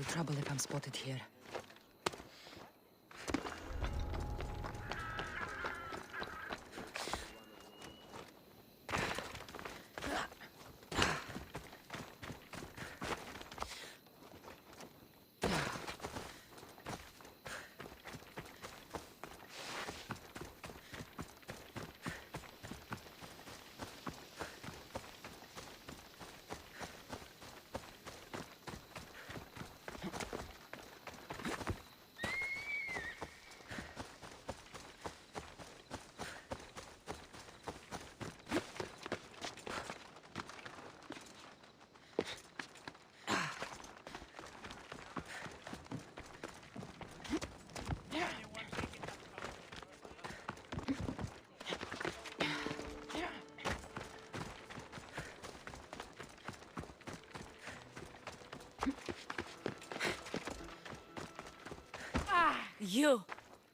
be trouble if I'm spotted here.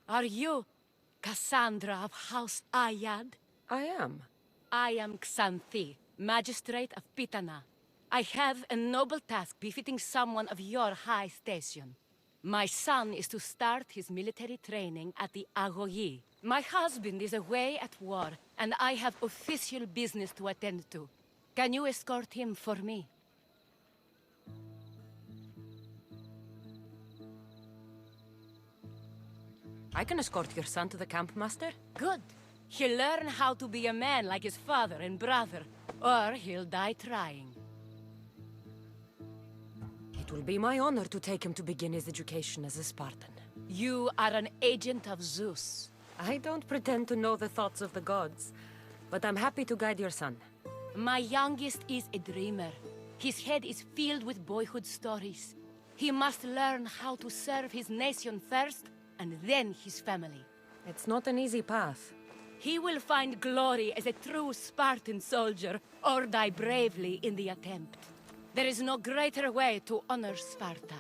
Are you Cassandra of House Ayad? I am. I am Xanthi, Magistrate of Pitana. I have a noble task befitting someone of your high station. My son is to start his military training at the Agoyi. My husband is away at war, and I have official business to attend to. Can you escort him for me? I can escort your son to the camp, Master. Good. He'll learn how to be a man like his father and brother, or he'll die trying. It will be my honor to take him to begin his education as a Spartan. You are an agent of Zeus. I don't pretend to know the thoughts of the gods, but I'm happy to guide your son. My youngest is a dreamer. His head is filled with boyhood stories. He must learn how to serve his nation first, and then his family. It's not an easy path. He will find glory as a true Spartan soldier, or die bravely in the attempt. There is no greater way to honor Sparta.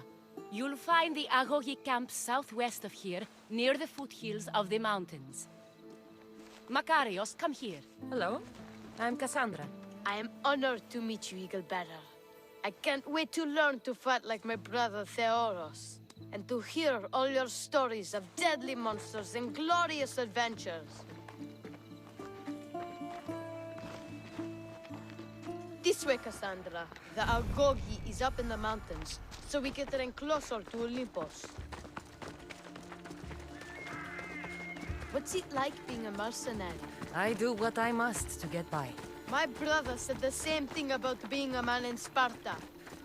You'll find the Agogi camp southwest of here, near the foothills of the mountains. Makarios, come here. Hello, I'm Cassandra. I am honored to meet you, Eagle Bearer. I can't wait to learn to fight like my brother Theoros, and to hear all your stories of deadly monsters and glorious adventures. This way, Cassandra. The Agogi is up in the mountains, so we can train closer to Olympus. What's it like being a mercenary? I do what I must to get by. My brother said the same thing about being a man in Sparta.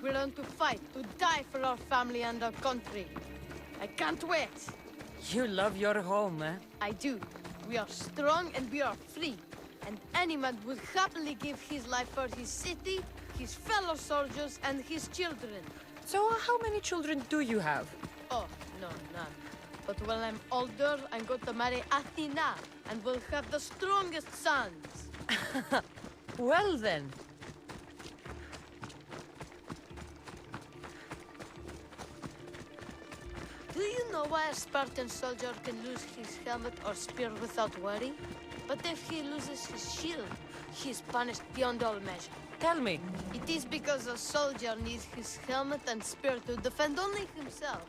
We learn to fight, to die for our family and our country. I can't wait. You love your home, eh? I do. We are strong and we are free. And any man would happily give his life for his city, his fellow soldiers, and his children. So how many children do you have? Oh, no, none. But when I'm older, I'm going to marry Athena, and we'll have the strongest sons. Well then. Do you know why a Spartan soldier can lose his helmet or spear without worry? But if he loses his shield, he is punished beyond all measure. Tell me. It is because a soldier needs his helmet and spear to defend only himself.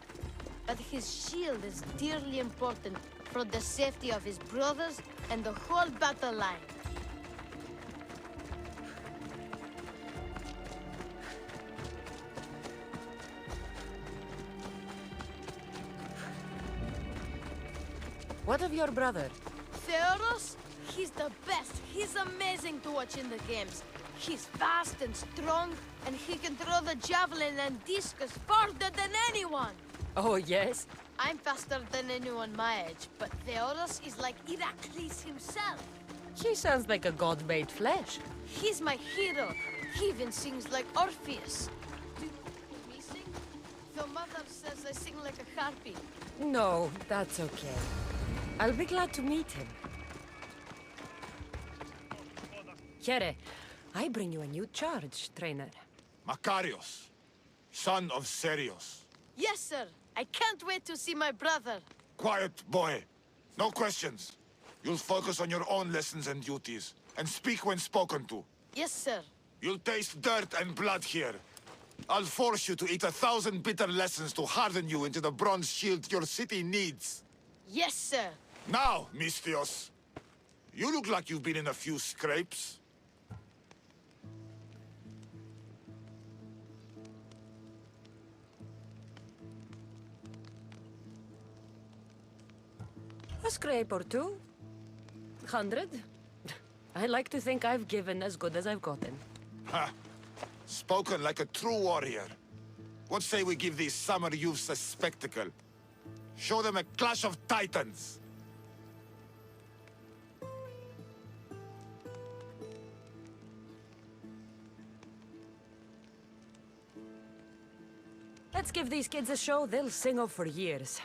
But his shield is dearly important for the safety of his brothers and the whole battle line. What of your brother? Theoros? He's the best. He's amazing to watch in the games. He's fast and strong, and he can throw the javelin and discus farther than anyone. Oh, yes? I'm faster than anyone my age, but Theoros is like Heracles himself. He sounds like a god made flesh. He's my hero. He even sings like Orpheus. Do you hear me sing? The mother says I sing like a harpy. No, that's okay. I'll be glad to meet him. Here, I bring you a new charge, trainer. Makarios, son of Serios. Yes, sir. I can't wait to see my brother. Quiet, boy. No questions. You'll focus on your own lessons and duties, and speak when spoken to. Yes, sir. You'll taste dirt and blood here. I'll force you to eat 1,000 bitter lessons to harden you into the bronze shield your city needs. Yes, sir. Now, Mistios, you look like you've been in a few scrapes. A scrape or two. 100. I like to think I've given as good as I've gotten. Ha! Spoken like a true warrior. What say we give these summer youths a spectacle? Show them a clash of titans! Let's give these kids a show they'll sing of for years.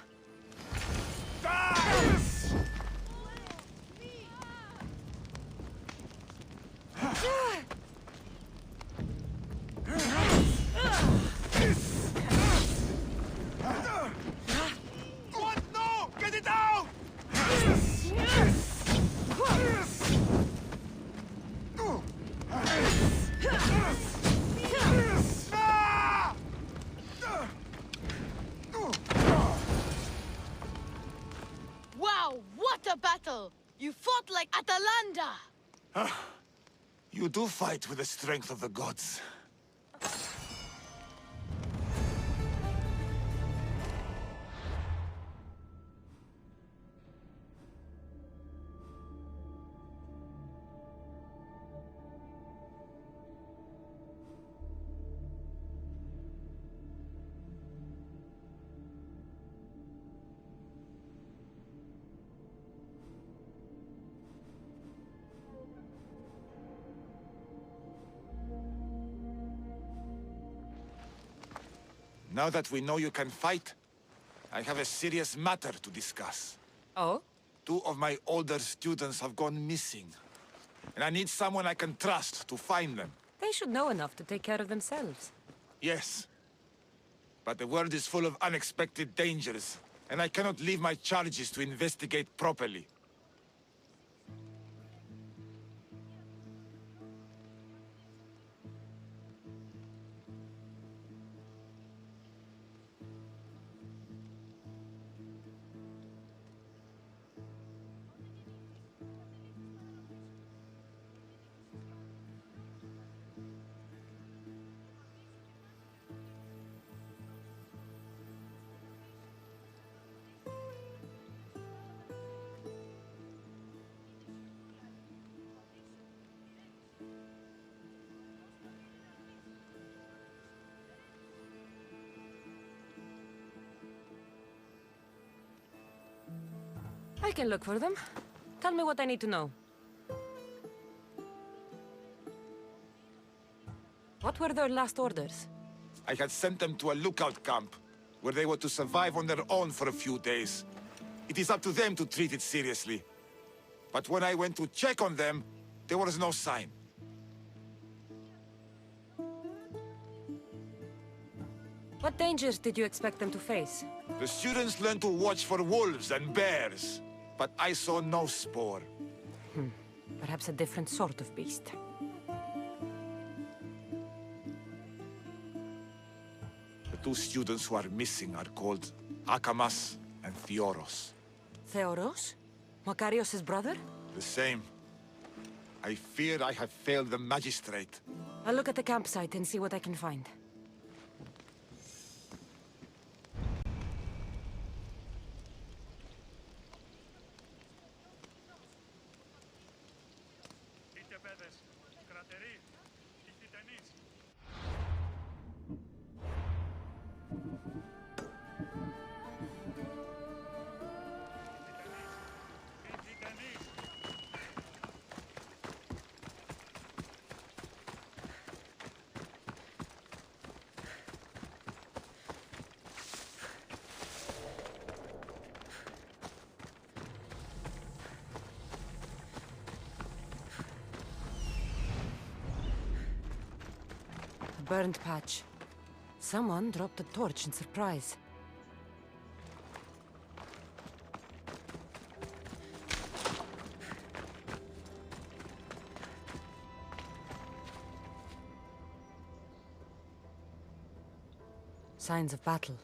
What? No! Get it out! Wow, what a battle! You fought like Atalanta! You do fight with the strength of the gods. Now that we know you can fight, I have a serious matter to discuss. Oh? 2 of my older students have gone missing. And I need someone I can trust to find them. They should know enough to take care of themselves. Yes. But the world is full of unexpected dangers, and I cannot leave my charges to investigate properly. I can look for them. Tell me what I need to know. What were their last orders? I had sent them to a lookout camp, where they were to survive on their own for a few days. It is up to them to treat it seriously. But when I went to check on them, there was no sign. What dangers did you expect them to face? The students learned to watch for wolves and bears, but I saw no spoor. Perhaps a different sort of beast. The 2 students who are missing are called Akamas and Theoros. Theoros? Makarios' brother? The same. I fear I have failed the magistrate. I'll look at the campsite and see what I can find. Burned patch. Someone dropped a torch in surprise. Signs of battle.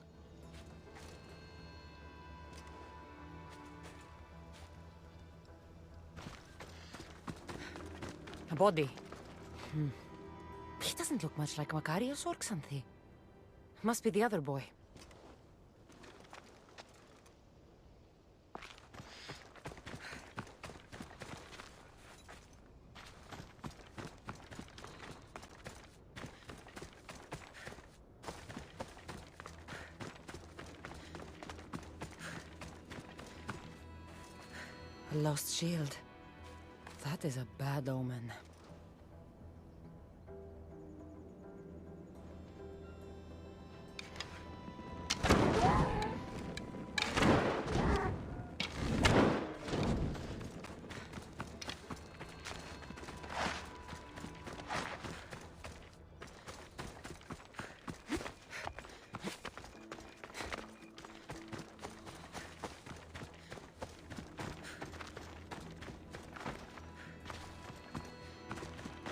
A body. He doesn't look much like Makarios or Xanthi. Must be the other boy. A lost shield. That is a bad omen.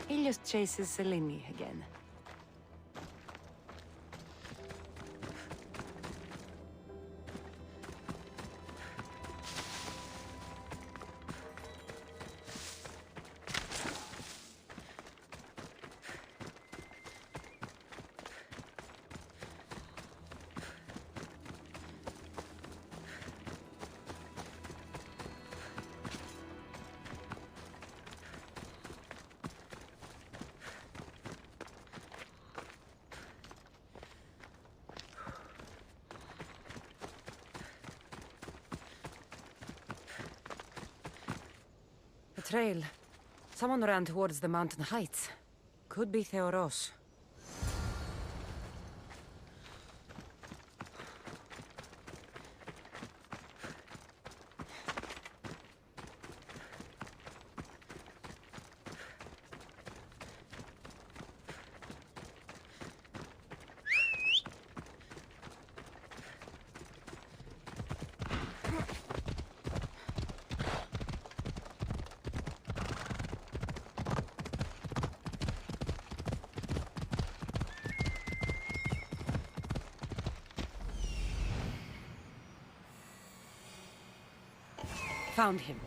He just chases Selene again. A trail. Someone ran towards the mountain heights. Could be Theoros. Found him.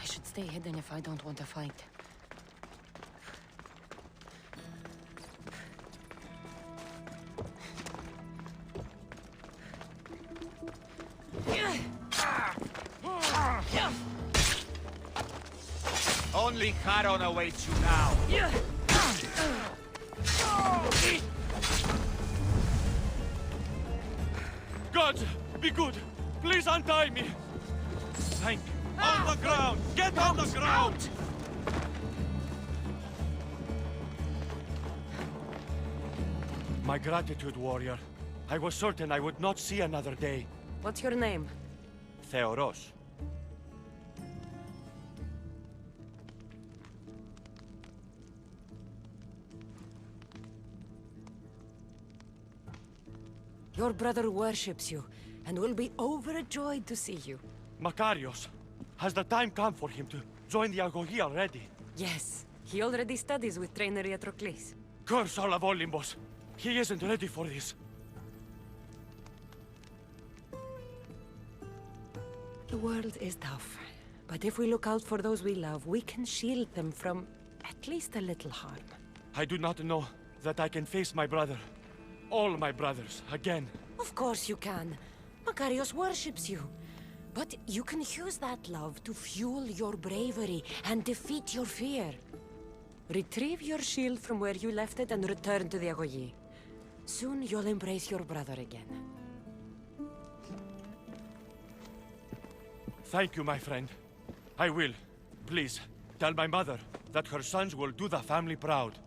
I should stay hidden if I don't want to fight. Only Charon awaits you now. God, be good. Please untie me. Thank you. On the ground! Get on the ground! My gratitude, warrior. I was certain I would not see another day. What's your name? Theoros. Your brother worships you, and will be overjoyed to see you. Makarios. Has the time come for him to join the Agogi already? Yes, he already studies with trainer Iatrocles. Curse all of Olympus. He isn't ready for this. The world is tough, but if we look out for those we love, we can shield them from at least a little harm. I do not know that I can face my brother. All my brothers, again. Of course you can. Makarios worships you. But you can use that love to fuel your bravery and defeat your fear. Retrieve your shield from where you left it and return to the Agogi. Soon you'll embrace your brother again. Thank you, my friend. I will. Please, tell my mother that her sons will do the family proud.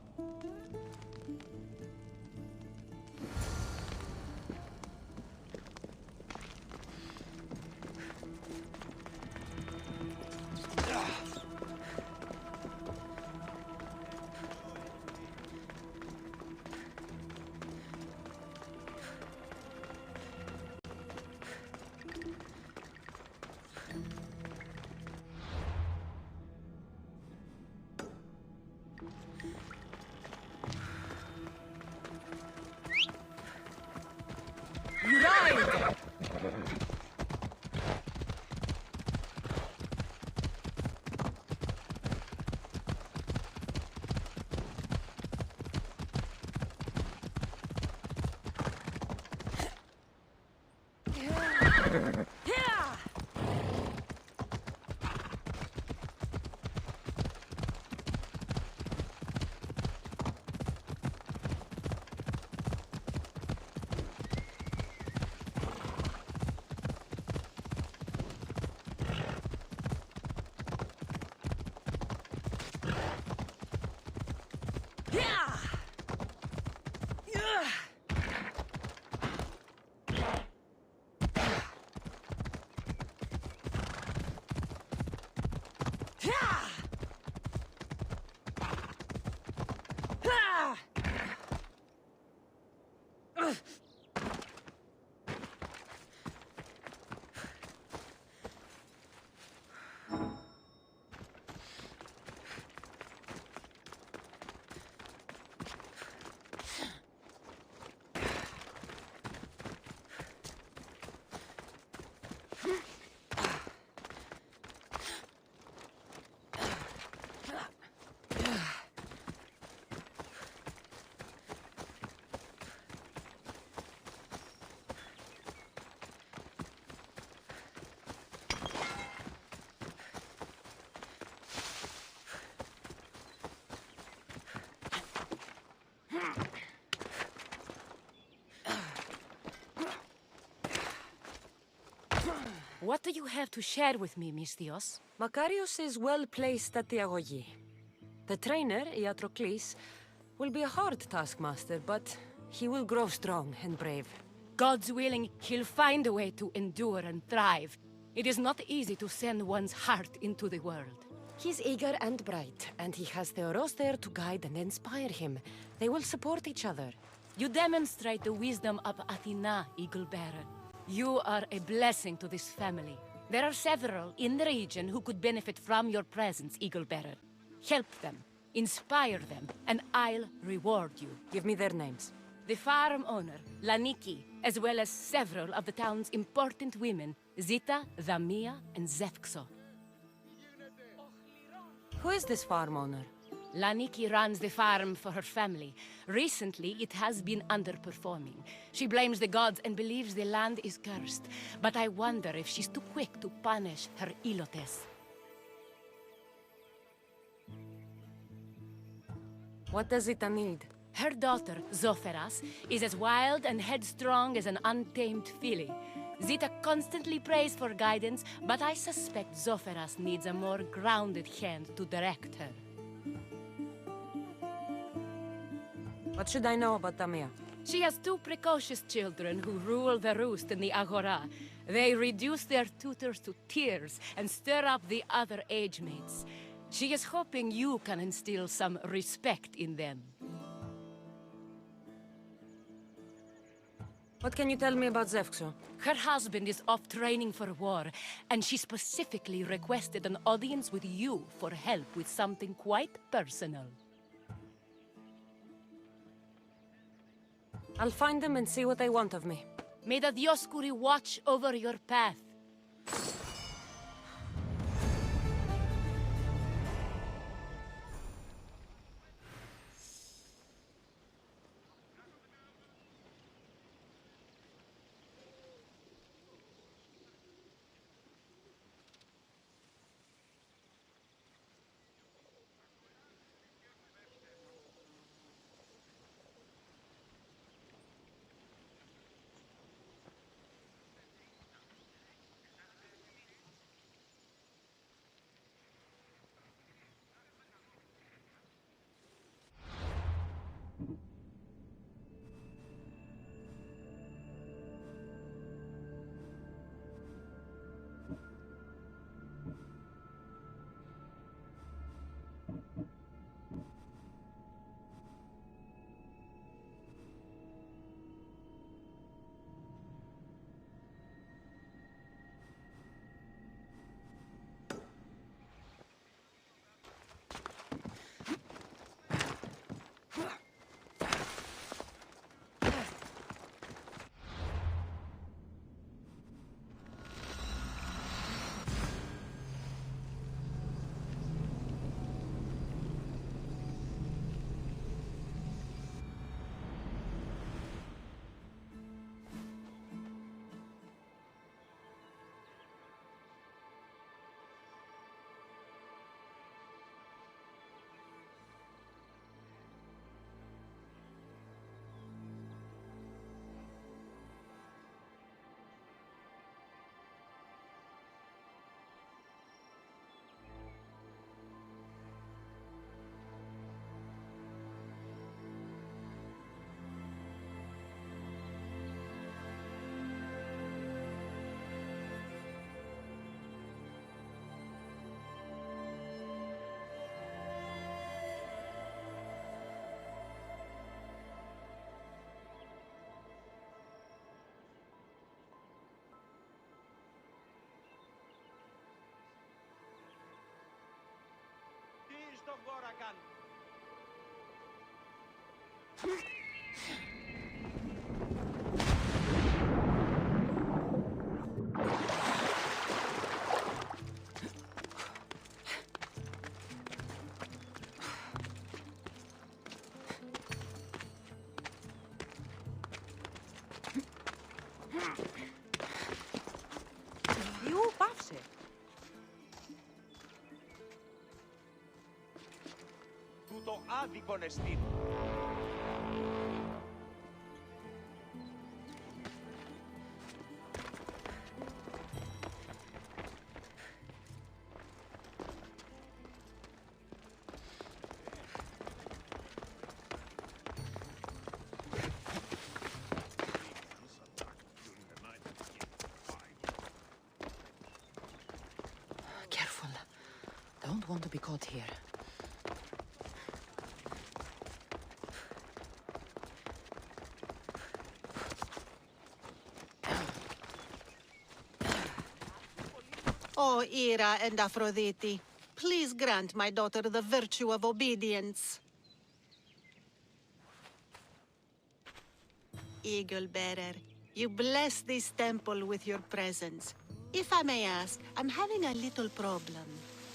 Renegade! What do you have to share with me, Misthios? Makarios is well placed at the Agogi. The trainer, Iatrocles, will be a hard taskmaster, but he will grow strong and brave. God's willing, he'll find a way to endure and thrive. It is not easy to send one's heart into the world. He's eager and bright, and he has Theoros there to guide and inspire him. They will support each other. You demonstrate the wisdom of Athena, Eagle-Bearer. You are a blessing to this family. There are several in the region who could benefit from your presence, Eagle-Bearer. Help them, inspire them, and I'll reward you. Give me their names. The farm owner, Laniki, as well as several of the town's important women, Zita, Zamia, and Zefxo. Who is this farm owner? Laniki runs the farm for her family. Recently, it has been underperforming. She blames the gods and believes the land is cursed. But I wonder if she's too quick to punish her ilotes. What does Zita need? Her daughter, Zoferas, is as wild and headstrong as an untamed filly. Zita constantly prays for guidance, but I suspect Zoferas needs a more grounded hand to direct her. What should I know about Tamia? She has two precocious children who rule the roost in the Agora. They reduce their tutors to tears and stir up the other age mates. She is hoping you can instill some respect in them. What can you tell me about Zefxo? Her husband is off training for war, and she specifically requested an audience with you for help with something quite personal. I'll find them and see what they want of me. May the Dioscuri watch over your path. You bawszy. Τούτο άδικον εστίν. Careful. Don't want to be caught here. O Ira and Aphrodite, please grant my daughter the virtue of obedience. Eagle Bearer, you bless this temple with your presence. If I may ask, I'm having a little problem.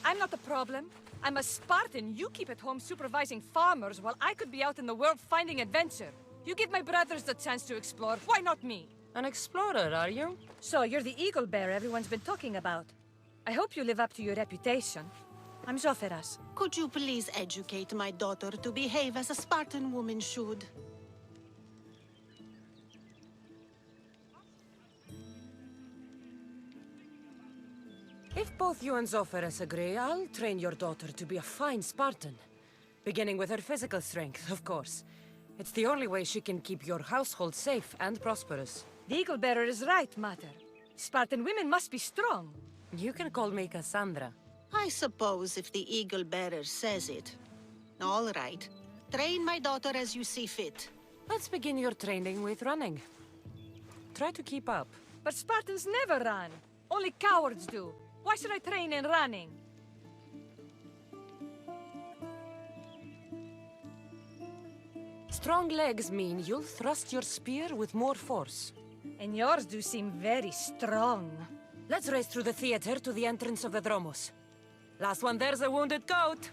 I'm not the problem. I'm a Spartan. You keep at home supervising farmers while I could be out in the world finding adventure. You give my brothers the chance to explore. Why not me? An explorer, are you? So you're the eagle bearer everyone's been talking about. I hope you live up to your reputation. I'm Zoferas. Could you please educate my daughter to behave as a Spartan woman should? If both you and Zoferas agree, I'll train your daughter to be a fine Spartan. Beginning with her physical strength, of course. It's the only way she can keep your household safe and prosperous. The eagle bearer is right, Mater. Spartan women must be strong. You can call me Cassandra. I suppose if the Eagle Bearer says it. All right. Train my daughter as you see fit. Let's begin your training with running. Try to keep up. But Spartans never run. Only cowards do. Why should I train in running? Strong legs mean you'll thrust your spear with more force. And yours do seem very strong. Let's race through the theater to the entrance of the Dromos. Last one there's a wounded goat.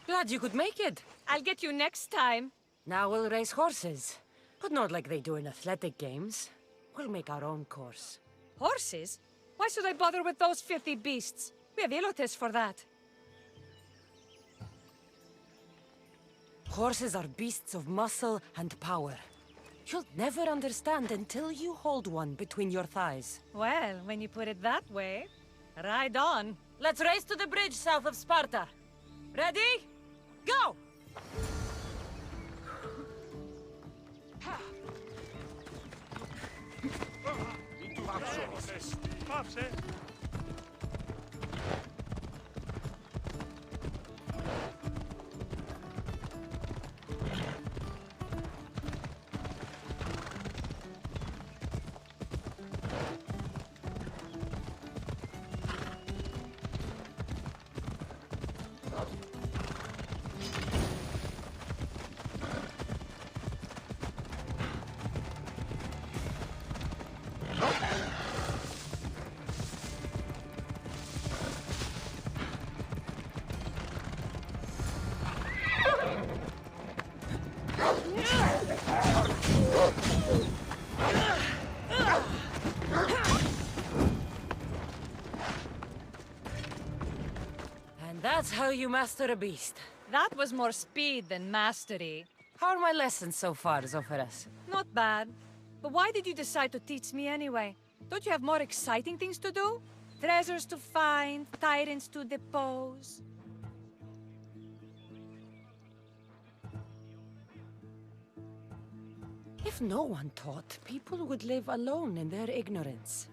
Glad you could make it. I'll get you next time. Now we'll race horses. But not like they do in athletic games. We'll make our own course. Horses? Why should I bother with those filthy beasts? We have Elotes for that. Horses are beasts of muscle and power. You'll never understand until you hold one between your thighs. Well, when you put it that way, ride on. Let's race to the bridge south of Sparta. Ready? Go! Πάψε. you master a beast. That was more speed than mastery. How are my lessons so far, Zophorus? Not bad. But why did you decide to teach me anyway? Don't you have more exciting things to do? Treasures to find, tyrants to depose. If no one taught, people would live alone in their ignorance.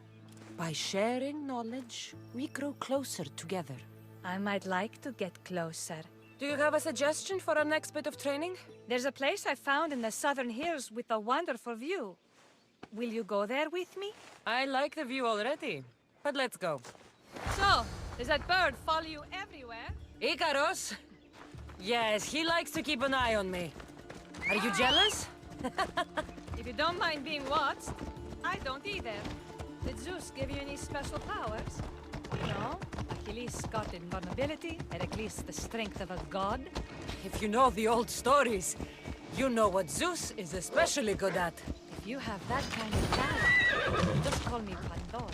By sharing knowledge, we grow closer together. I might like to get closer. Do you have a suggestion for our next bit of training? There's a place I found in the southern hills with a wonderful view. Will you go there with me? I like the view already, but let's go. So, does that bird follow you everywhere? Icarus? Yes, he likes to keep an eye on me. Are you jealous? If you don't mind being watched, I don't either. Did Zeus give you any special powers? No? Achilles got invulnerability, Heracles the strength of a god? If you know the old stories, you know what Zeus is especially good at. If you have that kind of talent, just call me Pandora.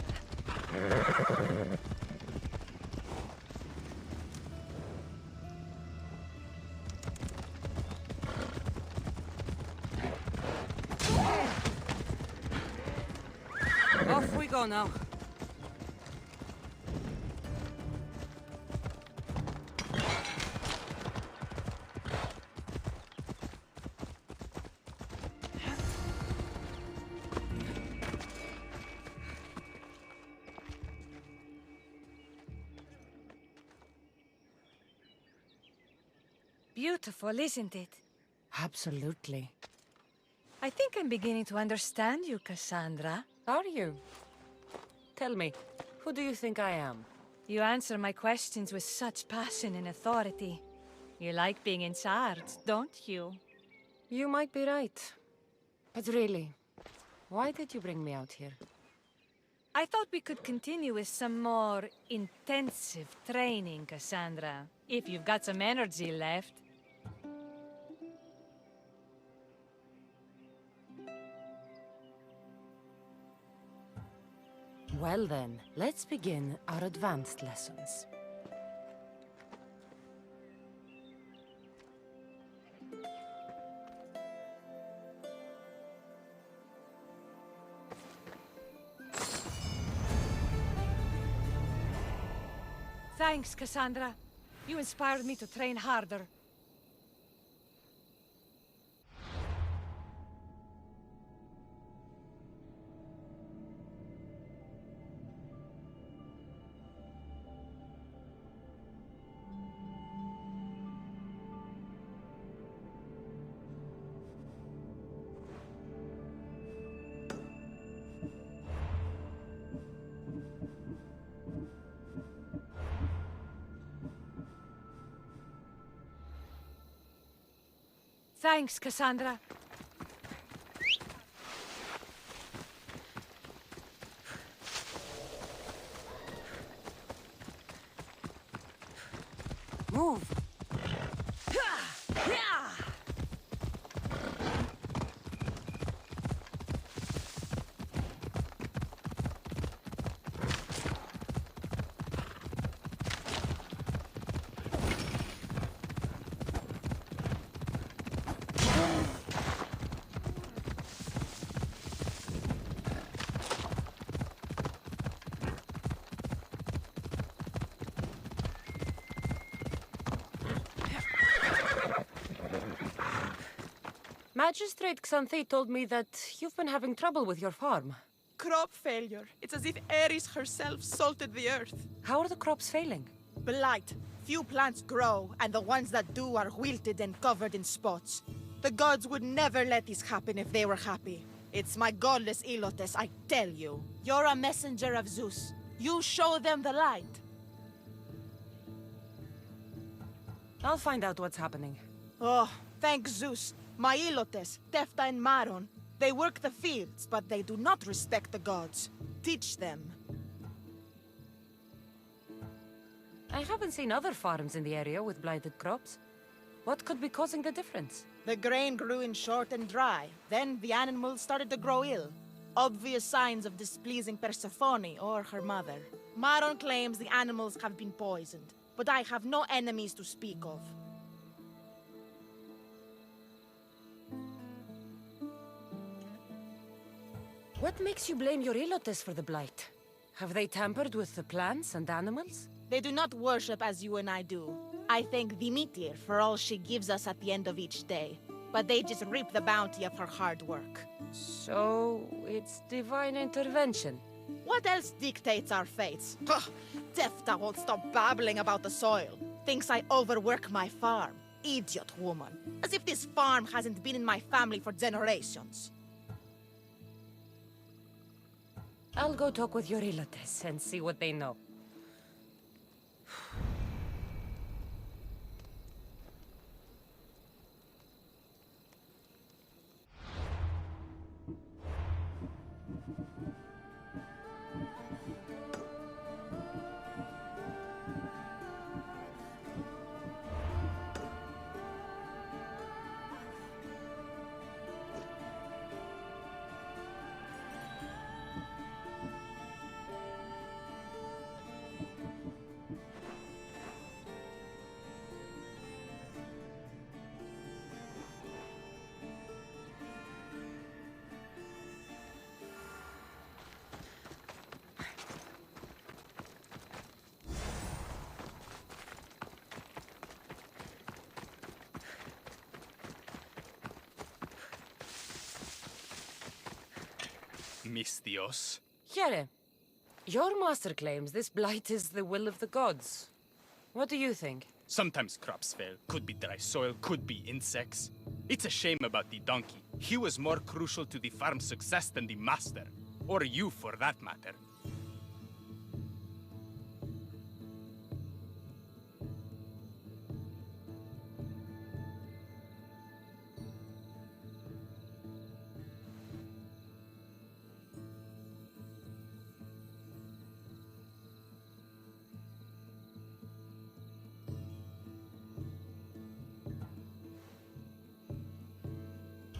Off we go now. Beautiful, isn't it? Absolutely. I think I'm beginning to understand you, Cassandra. Are you? Tell me, who do you think I am? You answer my questions with such passion and authority. You like being in charge, don't you? You might be right. But really, why did you bring me out here? I thought we could continue with some more intensive training, Cassandra. If you've got some energy left. Well then, let's begin our advanced lessons. Thanks, Cassandra. You inspired me to train harder. Thanks, Cassandra. Move! Magistrate Xanthi told me that you've been having trouble with your farm. Crop failure. It's as if Ares herself salted the earth. How are the crops failing? Blight. Few plants grow, and the ones that do are wilted and covered in spots. The gods would never let this happen if they were happy. It's my godless Ilotes, I tell you. You're a messenger of Zeus. You show them the light. I'll find out what's happening. Oh, thank Zeus. My Ilotes, Tefta and Maron, they work the fields, but they do not respect the gods. Teach them. I haven't seen other farms in the area with blighted crops. What could be causing the difference? The grain grew in short and dry. Then the animals started to grow ill. Obvious signs of displeasing Persephone or her mother. Maron claims the animals have been poisoned. but I have no enemies to speak of. What makes you blame your Ilotes for the Blight? Have they tampered with the plants and animals? They do not worship as you and I do. I thank Dimitir for all she gives us at the end of each day, but they just reap the bounty of her hard work. So, it's divine intervention. What else dictates our fates? Ugh, Tefta won't stop babbling about the soil. Thinks I overwork my farm. Idiot woman. As if this farm hasn't been in my family for generations. I'll go talk with your Ilotes and see what they know. Mis Dios. Here, your master claims this blight is the will of the gods. What do you think? Sometimes crops fail. Could be dry soil, could be insects. It's a shame about the donkey. He was more crucial to the farm's success than the master. Or you, for that matter.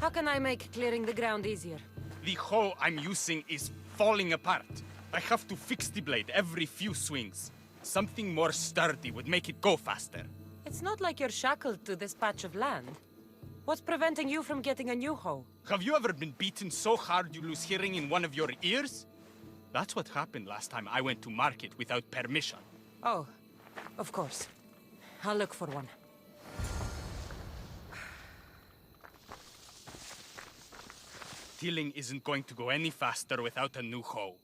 How can I make clearing the ground easier? The hoe I'm using is falling apart. I have to fix the blade every few swings. Something more sturdy would make it go faster. It's not like you're shackled to this patch of land. What's preventing you from getting a new hoe? Have you ever been beaten so hard you lose hearing in one of your ears? That's what happened last time I went to market without permission. Oh, of course. I'll look for one. Tilling isn't going to go any faster without a new hoe.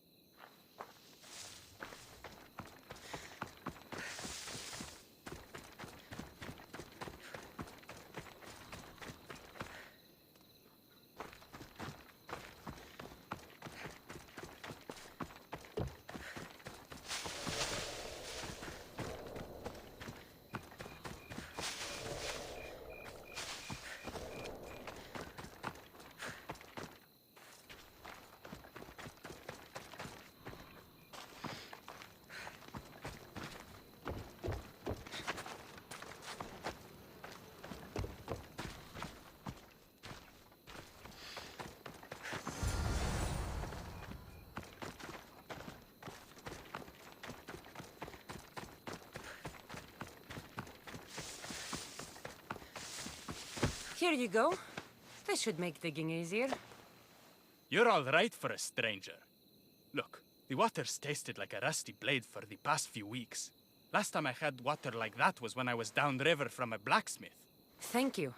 Here you go. This should make digging easier. You're all right for a stranger. Look, the water's tasted like a rusty blade for the past few weeks. Last time I had water like that was when I was downriver from a blacksmith. Thank you.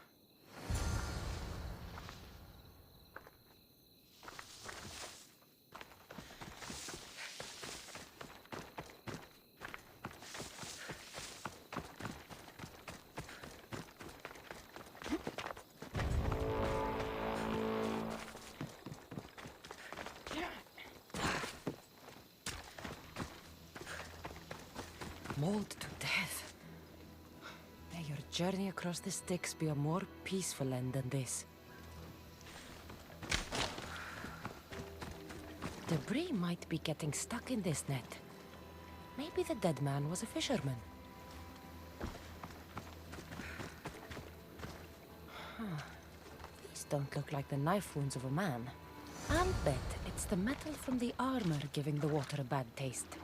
Mauled to death. May your journey across the Styx be a more peaceful end than this. Debris might be getting stuck in this net. Maybe the dead man was a fisherman. These don't look like the knife wounds of a man. I'll bet it's the metal from the armor giving the water a bad taste.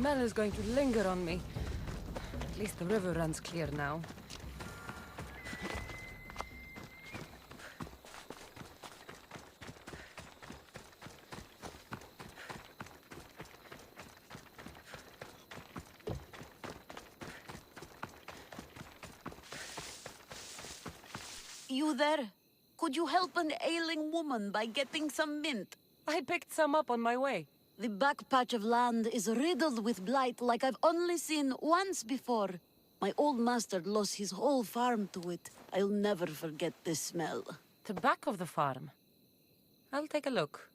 smell is going to linger on me. At least the river runs clear now. You there? Could you help an ailing woman by getting some mint? I picked some up on my way. The back patch of land is riddled with blight like I've only seen once before. My old master lost his whole farm to it. I'll never forget this smell. The back of the farm. I'll take a look.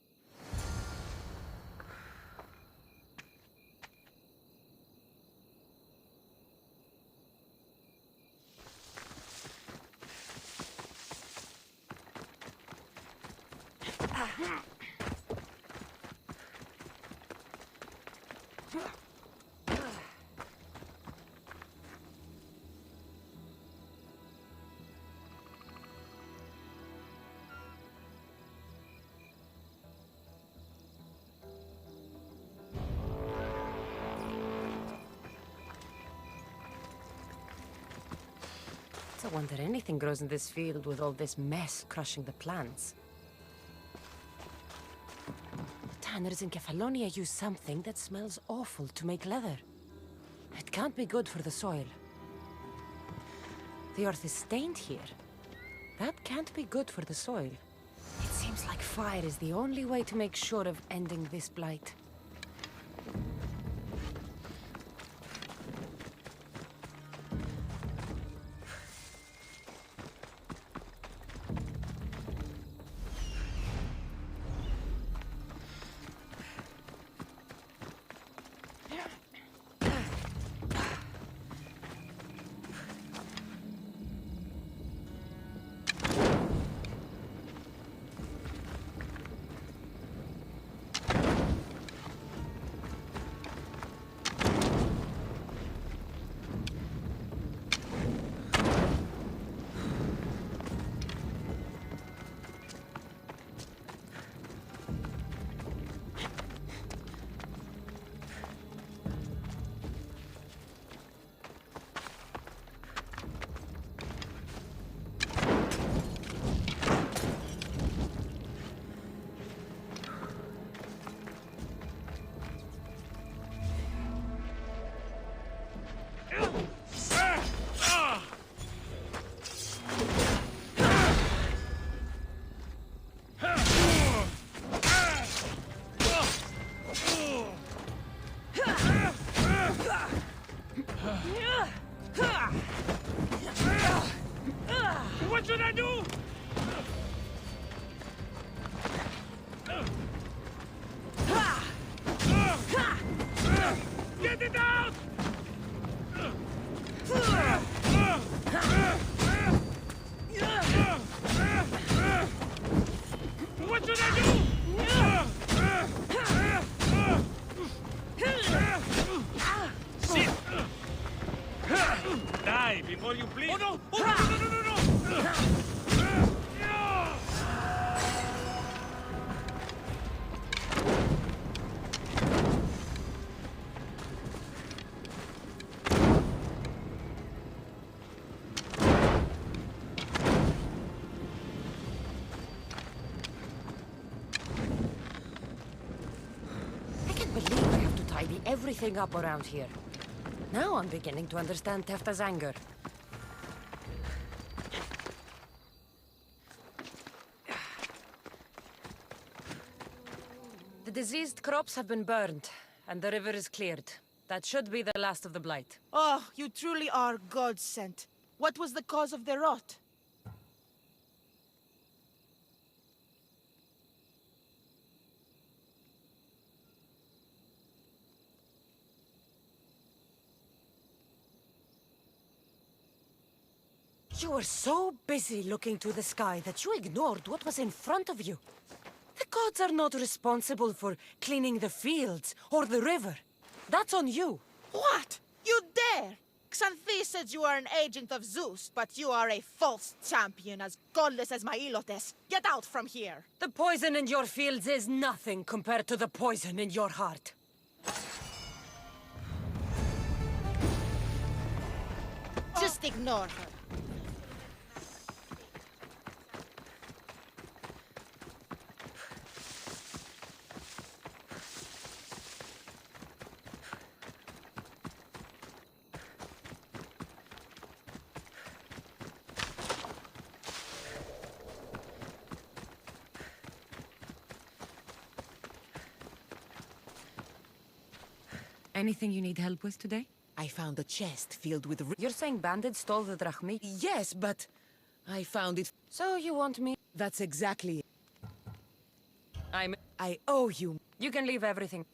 I wonder anything grows in this field with all this mess crushing the plants. The tanners in Kefalonia use something that smells awful to make leather. It can't be good for the soil. The earth is stained here. That can't be good for the soil. It seems like fire is the only way to make sure of ending this blight. What should I do? Get it out! What should I do? Shit! Die before you bleed! Oh no! Oh no! No! Everything up around here. Now I'm beginning to understand Tefta's anger. The diseased crops have been burned, and the river is cleared. That should be the last of the blight. Oh, you truly are God-sent. What was the cause of the rot? You were so busy looking to the sky that you ignored what was in front of you. The gods are not responsible for cleaning the fields or the river. That's on you. What? You dare? Xanthi said you are an agent of Zeus, but you are a false champion as godless as my Ilotes. Get out from here! The poison in your fields is nothing compared to the poison in your heart. Just ignore her. Anything you need help with today? I found a chest filled with... You're saying bandits stole the drachmi? Yes, but I found it... So you want me? That's exactly it. I owe you. You can leave everything.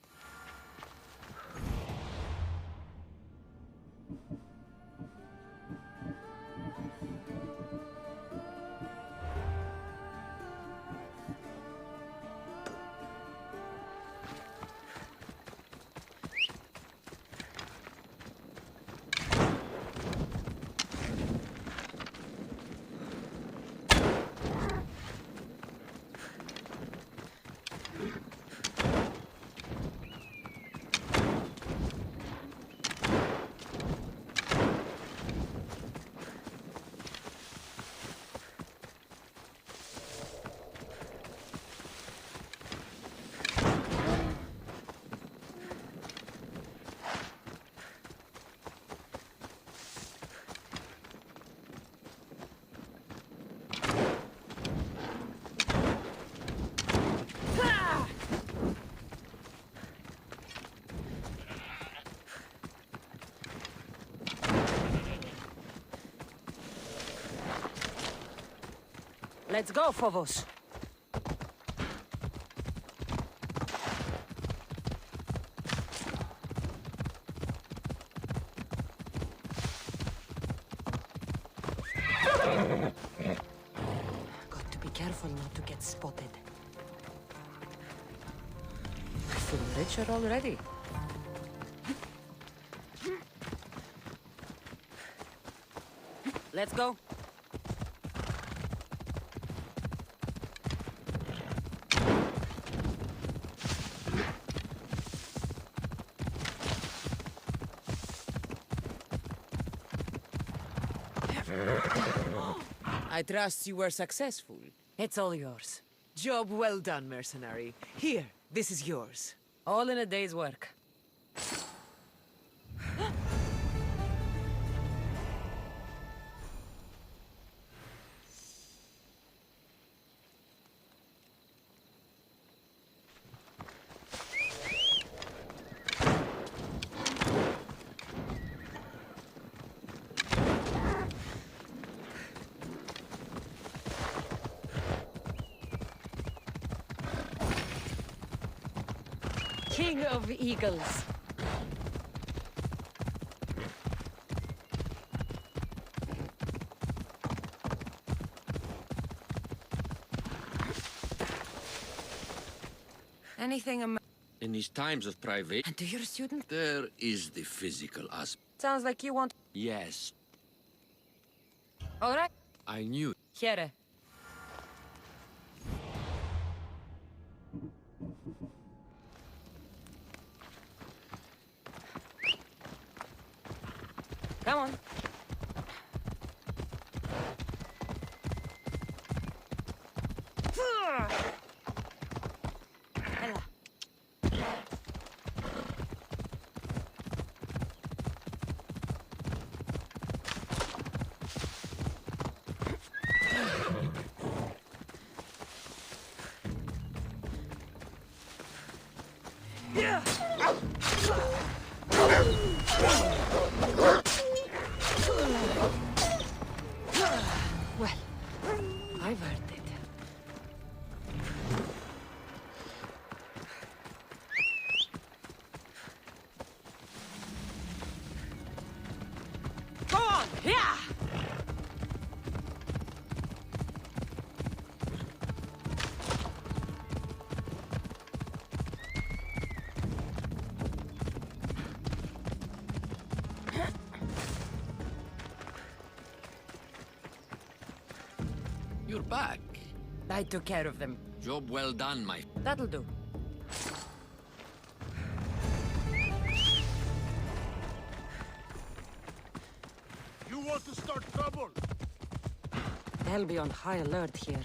Let's go, Phobos. Got to be careful not to get spotted. I feel richer already. Let's go. I trust you were successful. It's all yours. Job well done, mercenary. Here, this is yours. All in a day's work. King of Eagles. Anything In these times of private... And to your student? There is the physical aspect. Sounds like you want... Yes. All right. I knew. Here. Come on. Ella. Yeah. Well, I've heard it. Go on! Yeah! You're back. I took care of them. Job well done, my... That'll do. You want to start trouble. They'll be on high alert here.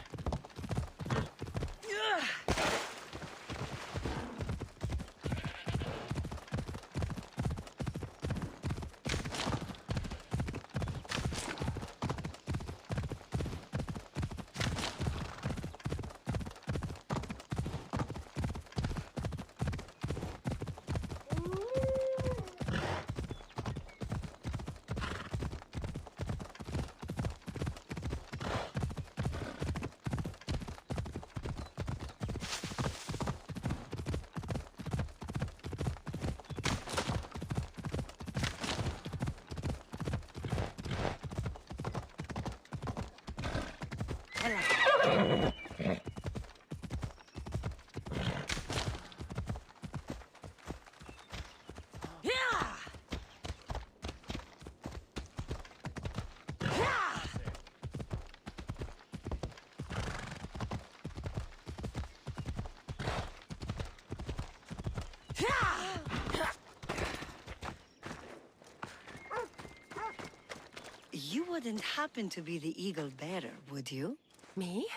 You wouldn't happen to be the eagle bearer, would you? Me?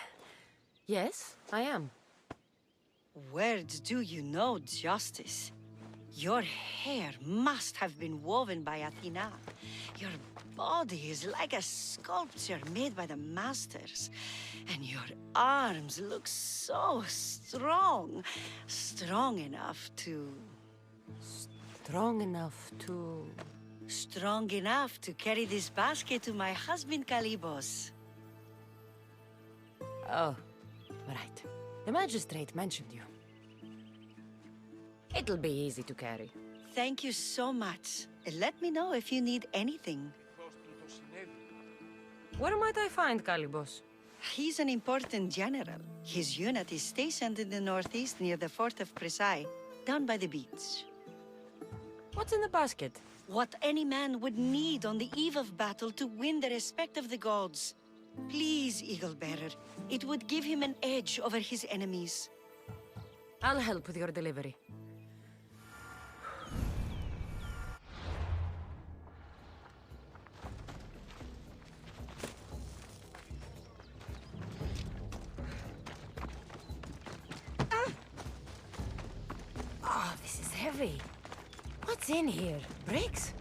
Yes, I am. Words do you know justice? Your hair must have been woven by Athena. Your body is like a sculpture made by the masters. And your arms look so strong. Strong enough to... Strong enough to... Strong enough to carry this basket to my husband, Kalibos. Oh, right. The magistrate mentioned you. It'll be easy to carry. Thank you so much. Let me know if you need anything. Where might I find Kalibos? He's an important general. His unit is stationed in the northeast near the fort of Presai, down by the beach. What's in the basket? What any man would need on the eve of battle to win the respect of the gods. Please, Eagle Bearer. It would give him an edge over his enemies. I'll help with your delivery. Oh, this is heavy. What's in here? Bricks?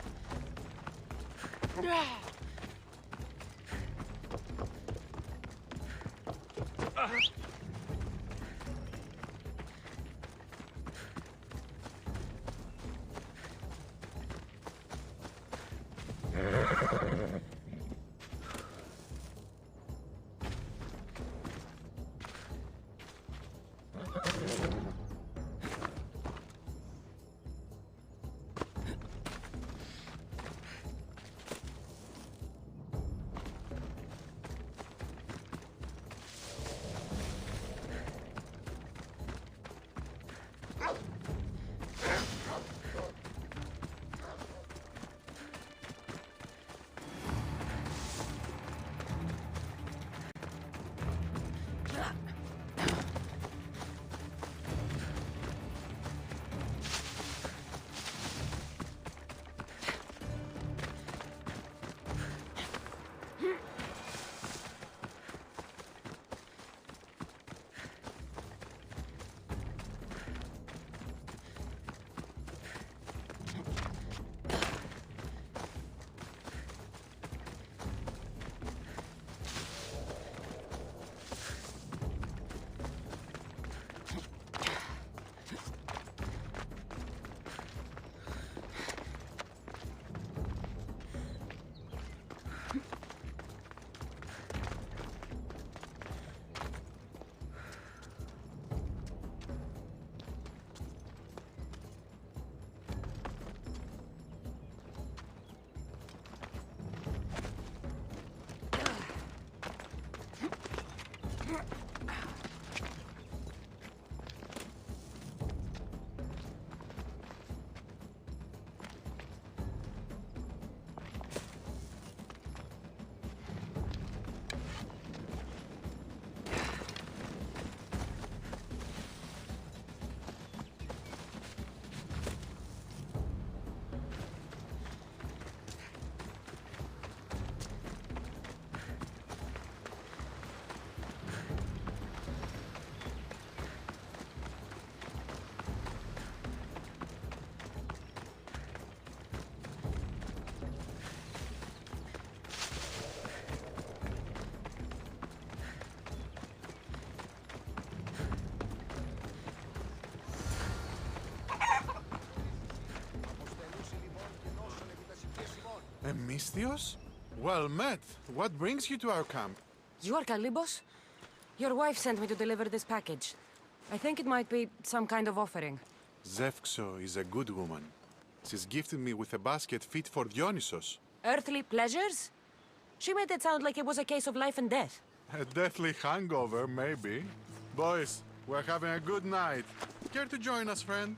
Misthios? Well met. What brings you to our camp? You are Kalibos? Your wife sent me to deliver this package. I think it might be some kind of offering. Zevxo is a good woman. She's gifted me with a basket fit for Dionysos. Earthly pleasures? She made it sound like it was a case of life and death. A deathly hangover, maybe. Boys, we're having a good night. Care to join us, friend?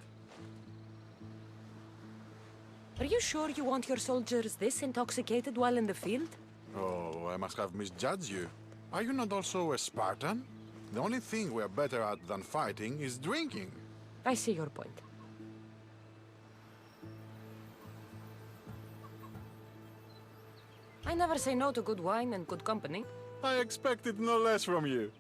Are you sure you want your soldiers this intoxicated while in the field? Oh, I must have misjudged you. Are you not also a Spartan? The only thing we're better at than fighting is drinking. I see your point. I never say no to good wine and good company. I expected no less from you.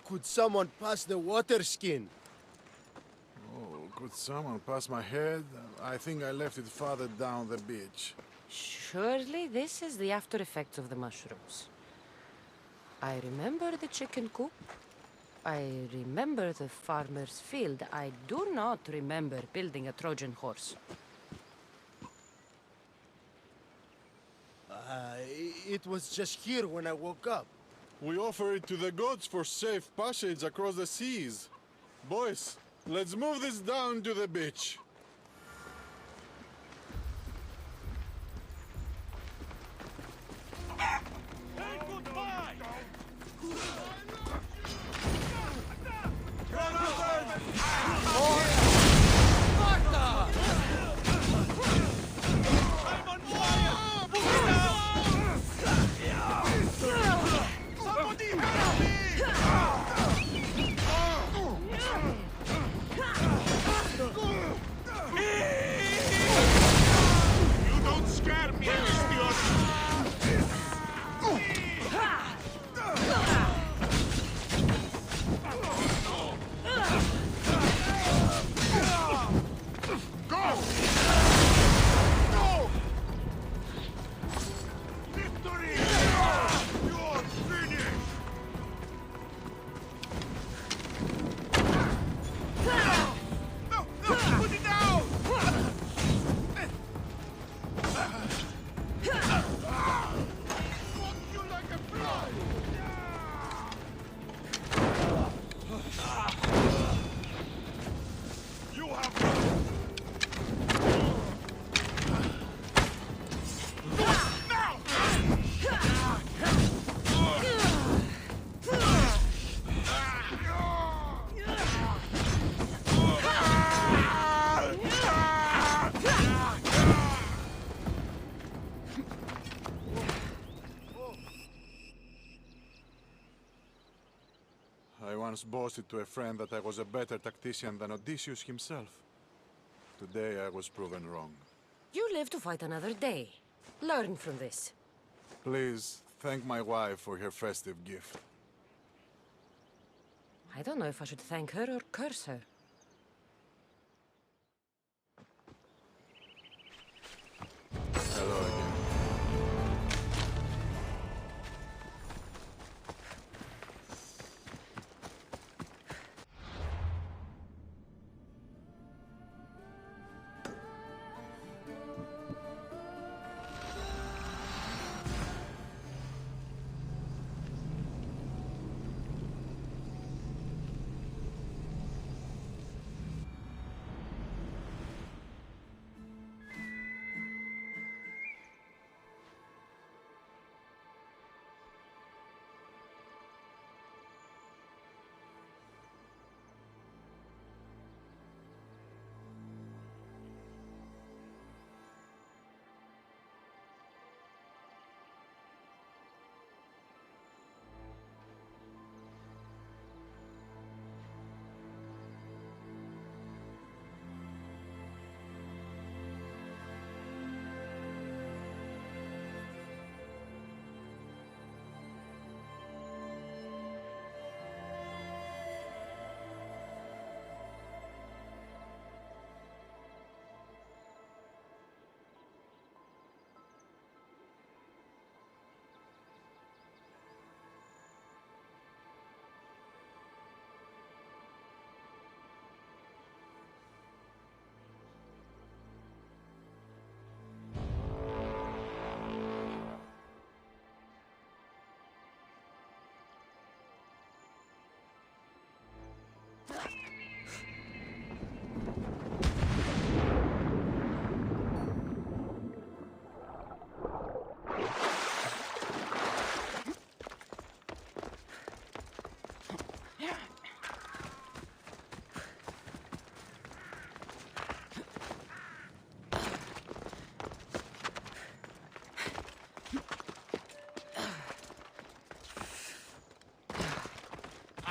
Could someone pass the water skin? Oh, could someone pass my head? I think I left it farther down the beach. Surely this is the after effects of the mushrooms. I remember the chicken coop. I remember the farmer's field. I do not remember building a Trojan horse. It was just here when I woke up. We offer it to the gods for safe passage across the seas. Boys, let's move this down to the beach. I once boasted to a friend that I was a better tactician than Odysseus himself. Today I was proven wrong. You live to fight another day. Learn from this. Please, thank my wife for her festive gift. I don't know if I should thank her or curse her. Hello again.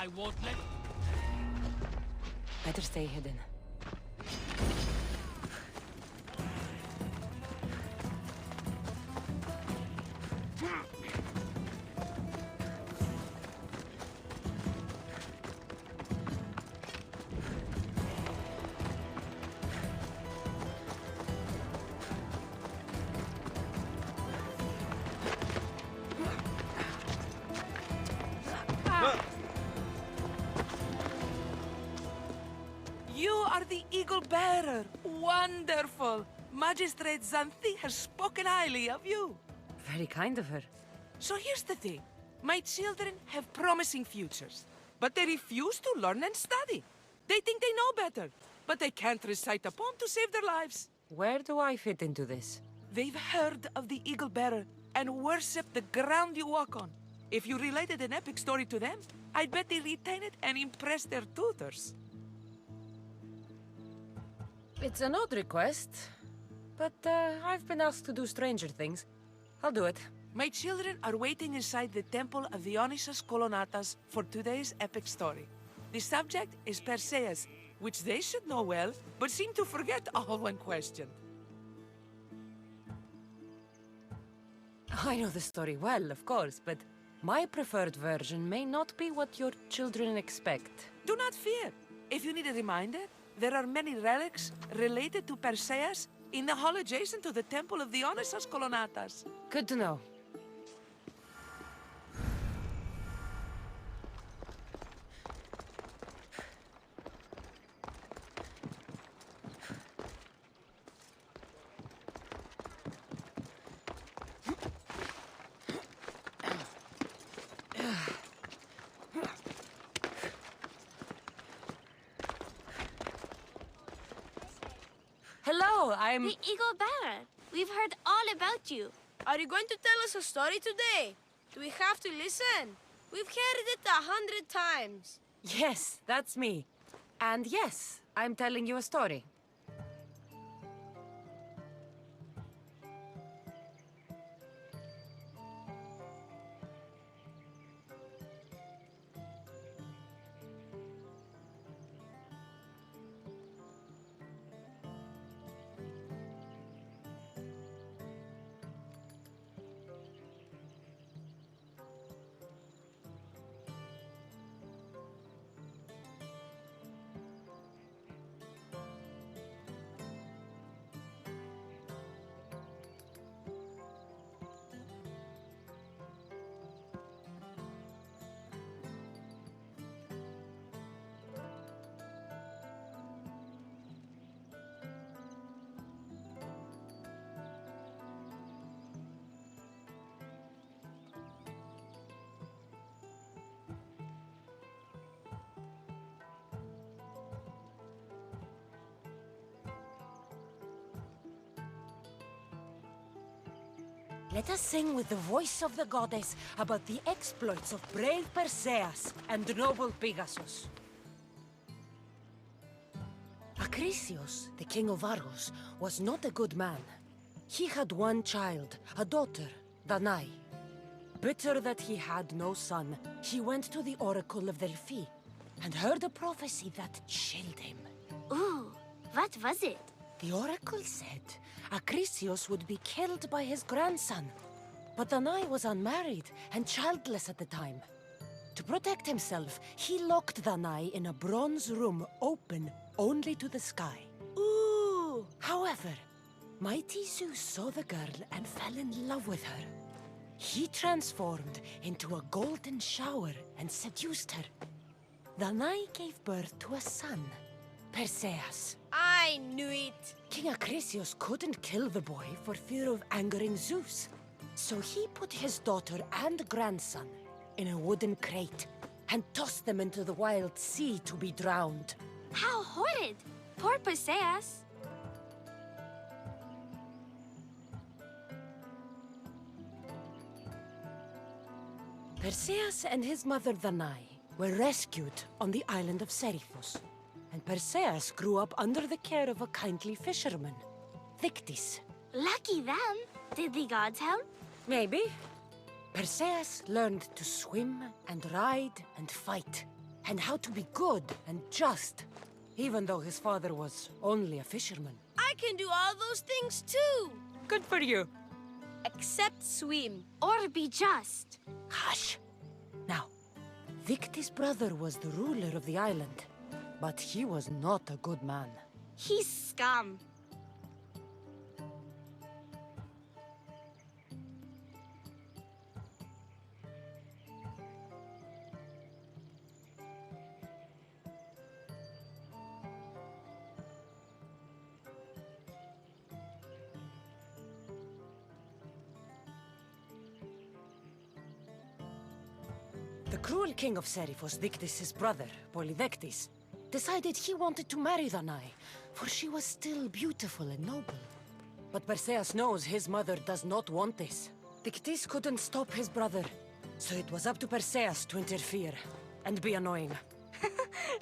I won't let... Better stay hidden. You are the Eagle Bearer. Wonderful. Magistrate Xanthi has spoken highly of you. Very kind of her. So here's the thing. My children have promising futures, but they refuse to learn and study. They think they know better, but they can't recite a poem to save their lives. Where do I fit into this? They've heard of the Eagle Bearer and worship the ground you walk on. If you related an epic story to them, I'd bet they retain it and impress their tutors. It's an odd request, but I've been asked to do stranger things. I'll do it. My children are waiting inside the Temple of Dionysus Kolonatas for today's epic story. The subject is Perseus, which they should know well, but seem to forget all when questioned. I know the story well, of course, but my preferred version may not be what your children expect. Do not fear. If you need a reminder, there are many relics related to Perseus in the hall adjacent to the Temple of Dionysus Kolonatas. Good to know. Hello, I'm... The Eagle Bearer. We've heard all about you. Are you going to tell us a story today? Do we have to listen? We've heard it 100 times. Yes, that's me. And yes, I'm telling you a story. Let us sing with the voice of the goddess about the exploits of brave Perseus and noble Pegasus. Acrisius, the king of Argos, was not a good man. He had one child, a daughter, Danae. Bitter that he had no son, he went to the oracle of Delphi and heard a prophecy that chilled him. Ooh, what was it? The oracle said Acrisius would be killed by his grandson. But Danae was unmarried and childless at the time. To protect himself, he locked Danae in a bronze room open only to the sky. Ooh! However, mighty Zeus saw the girl and fell in love with her. He transformed into a golden shower and seduced her. Danae gave birth to a son, Perseus. I knew it! King Acrisius couldn't kill the boy for fear of angering Zeus. So he put his daughter and grandson in a wooden crate and tossed them into the wild sea to be drowned. How horrid! Poor Perseus. Perseus and his mother Danae were rescued on the island of Seriphos. And Perseus grew up under the care of a kindly fisherman, Victis. Lucky them. Did the gods help? Maybe. Perseus learned to swim and ride and fight. and how to be good and just, even though his father was only a fisherman. I can do all those things too! Good for you. Except swim. Or be just. Hush. Now, Victi's brother was the ruler of the island, but he was not a good man. He's scum. The cruel king of Serifos, Victis' brother, Polydectes, decided he wanted to marry Danae, for she was still beautiful and noble. But Perseus knows his mother does not want this. Victis couldn't stop his brother, so it was up to Perseus to interfere and be annoying.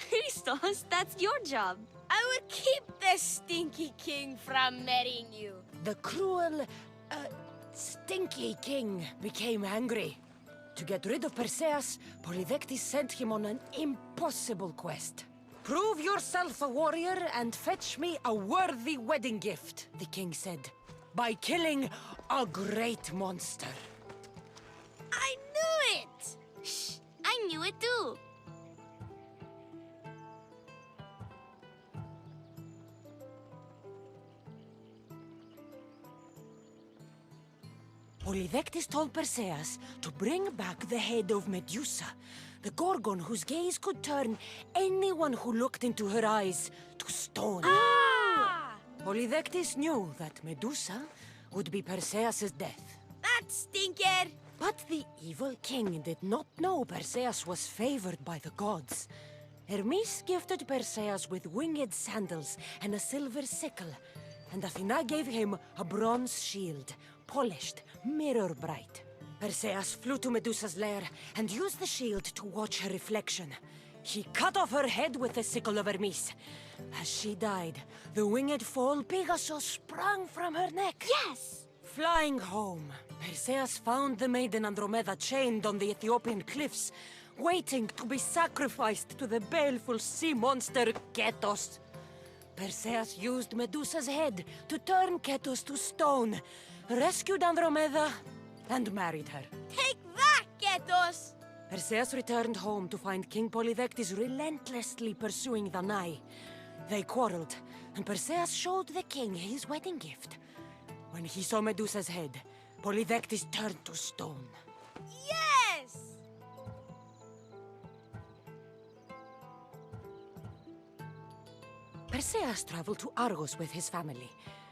Christos, that's your job. I will keep the stinky king from marrying you. The cruel, stinky king became angry. To get rid of Perseus, Polydectes sent him on an impossible quest. Prove yourself a warrior and fetch me a worthy wedding gift, the king said, by killing a great monster. I knew it! Shh, I knew it too. Polydectes told Perseus to bring back the head of Medusa, the Gorgon whose gaze could turn anyone who looked into her eyes to stone. Ah! Polydectes knew that Medusa would be Perseus' death. That stinker! But the evil king did not know Perseus was favored by the gods. Hermes gifted Perseus with winged sandals and a silver sickle, and Athena gave him a bronze shield, polished, mirror bright. Perseus flew to Medusa's lair and used the shield to watch her reflection. He cut off her head with the sickle of Hermes. As she died, the winged foal Pegasus sprang from her neck. Yes! Flying home, Perseus found the maiden Andromeda chained on the Ethiopian cliffs, waiting to be sacrificed to the baleful sea monster Ketos. Perseus used Medusa's head to turn Ketos to stone, rescued Andromeda, and married her. Take that, Ketos! Perseus returned home to find King Polydectes relentlessly pursuing Danae. They quarreled, and Perseus showed the king his wedding gift. When he saw Medusa's head, Polydectes turned to stone. Yes! Perseus traveled to Argos with his family,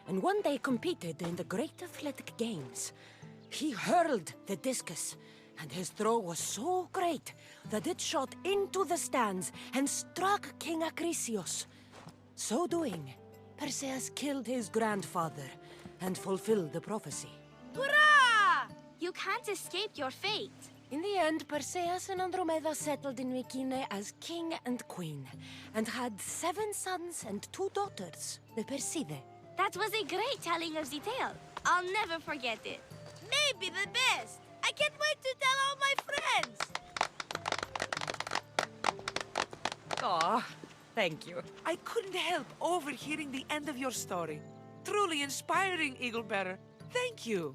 and one day competed in the Great Athletic Games. He hurled the discus, and his throw was so great that it shot into the stands and struck King Acrisius. So doing, Perseus killed his grandfather and fulfilled the prophecy. Hurrah! You can't escape your fate. In the end, Perseus and Andromeda settled in Mykene as king and queen, and had 7 sons and 2 daughters, the Perside. That was a great telling of the tale. I'll never forget it. Maybe the best. I can't wait to tell all my friends. Aw, thank you. I couldn't help overhearing the end of your story. Truly inspiring, Eagle Bearer. Thank you.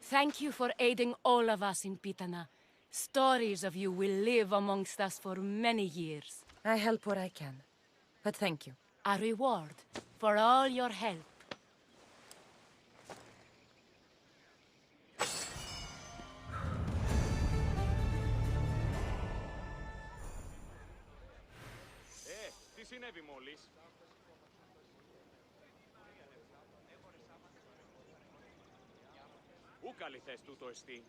Thank you for aiding all of us in Pitana. Stories of you will live amongst us for many years. I help where I can. But thank you. A reward for all your help. Τι συνέβη μόλις? Ού καλή θες τούτο εστί.